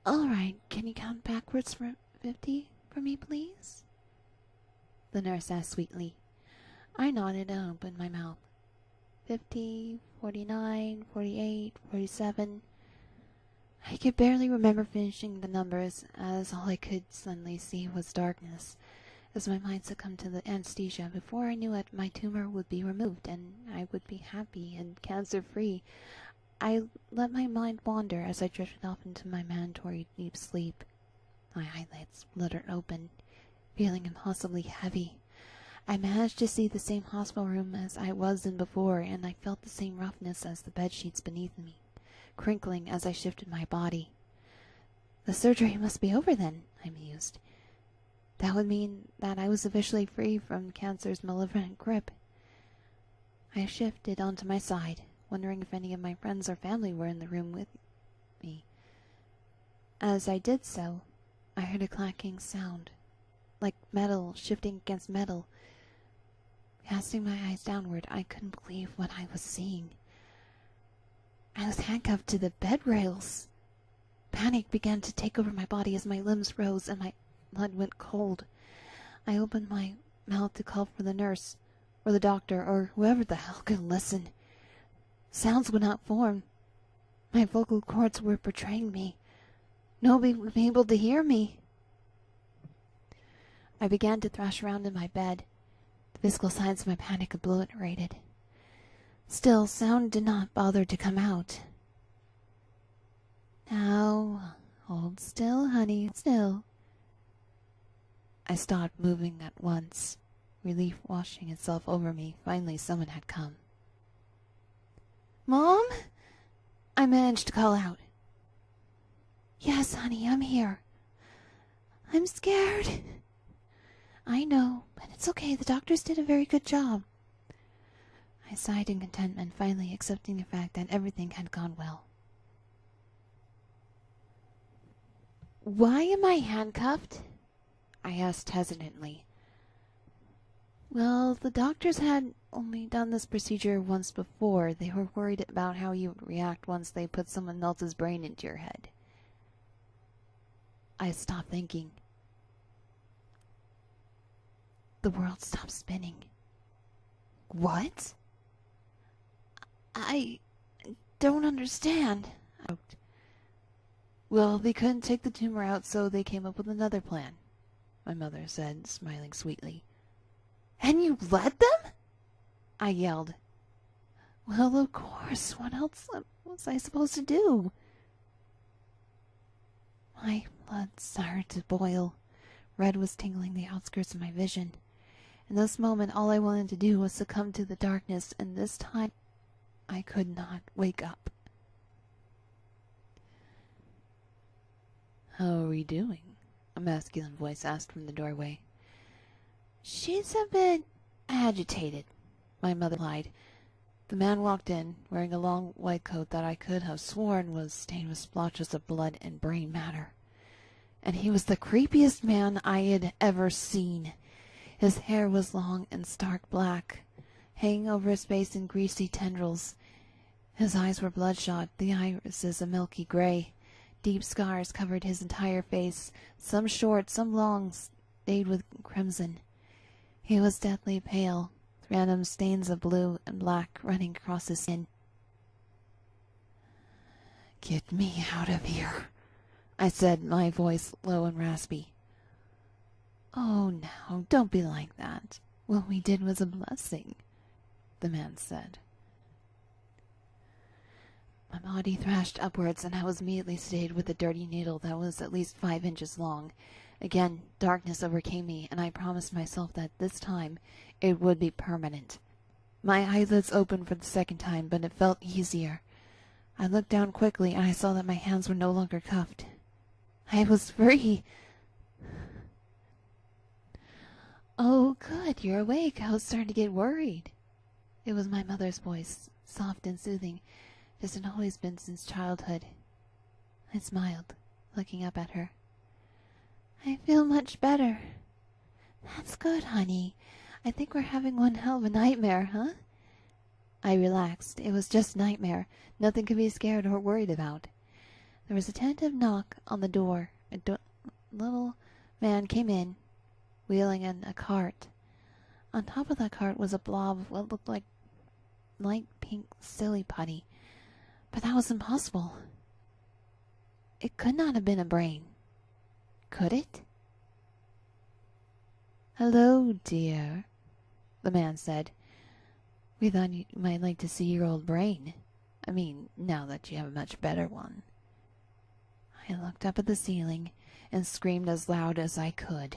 Alright, can you count backwards from 50 for me, please? The nurse asked sweetly. I nodded and opened my mouth. 50, 49, 48, 47. I could barely remember finishing the numbers, as all I could suddenly see was darkness, as my mind succumbed to the anesthesia. Before I knew it, my tumor would be removed, and I would be happy and cancer-free. I let my mind wander as I drifted off into my mandatory deep sleep. My eyelids fluttered open, feeling impossibly heavy. I managed to see the same hospital room as I was in before, and I felt the same roughness as the bedsheets beneath me, crinkling as I shifted my body. The surgery must be over then, I mused. That would mean that I was officially free from cancer's malevolent grip. I shifted onto my side, wondering if any of my friends or family were in the room with me. As I did so, I heard a clacking sound, like metal shifting against metal. Casting my eyes downward, I couldn't believe what I was seeing. I was handcuffed to the bed rails. Panic began to take over my body as my limbs rose and my blood went cold. I opened my mouth to call for the nurse, or the doctor, or whoever the hell could listen. Sounds would not form. My vocal cords were betraying me. Nobody would be able to hear me. I began to thrash around in my bed. The physical signs of my panic obliterated. Still, sound did not bother to come out. Now, hold still, honey, still. I stopped moving at once, relief washing itself over me. Finally, someone had come. Mom? I managed to call out. Yes, honey, I'm here. I'm scared. I know, but it's okay. The doctors did a very good job. I sighed in contentment, finally accepting the fact that everything had gone well. Why am I handcuffed? I asked hesitantly. Well, the doctors had only done this procedure once before. They were worried about how you would react once they put someone else's brain into your head. I stopped thinking. The world stopped spinning. What? I don't understand. Well, they couldn't take the tumor out, so they came up with another plan, my mother said, smiling sweetly. And you let them? I yelled. Well, of course. What else was I supposed to do? My blood started to boil. Red was tingling the outskirts of my vision. In this moment, all I wanted to do was succumb to the darkness, and this time I could not wake up. How are we doing? A masculine voice asked from the doorway. She's a bit agitated, my mother replied. The man walked in, wearing a long white coat that I could have sworn was stained with splotches of blood and brain matter. And he was the creepiest man I had ever seen. His hair was long and stark black, hanging over his face in greasy tendrils. His eyes were bloodshot, the irises a milky gray. Deep scars covered his entire face, some short, some long, stained with crimson. He was deathly pale, random stains of blue and black running across his skin. Get me out of here, I said, my voice low and raspy. Oh, now, don't be like that. What we did was a blessing, the man said. My body thrashed upwards, and I was immediately sedated with a dirty needle that was at least 5 inches long. Again, darkness overcame me, and I promised myself that this time it would be permanent. My eyelids opened for the second time, but it felt easier. I looked down quickly, and I saw that my hands were no longer cuffed. I was free. Oh, good, you're awake. I was starting to get worried. It was my mother's voice, soft and soothing, as it had always been since childhood. I smiled, looking up at her. I feel much better. That's good, honey. I think we're having one hell of a nightmare, huh? I relaxed. It was just nightmare. Nothing to be scared or worried about. There was a tentative knock on the door. A little man came in, wheeling in a cart. On top of that cart was a blob of what looked like light pink silly putty. But that was impossible. It could not have been a brain. Could it? "Hello, dear," the man said. "We thought you might like to see your old brain. I mean, now that you have a much better one." I looked up at the ceiling and screamed as loud as I could.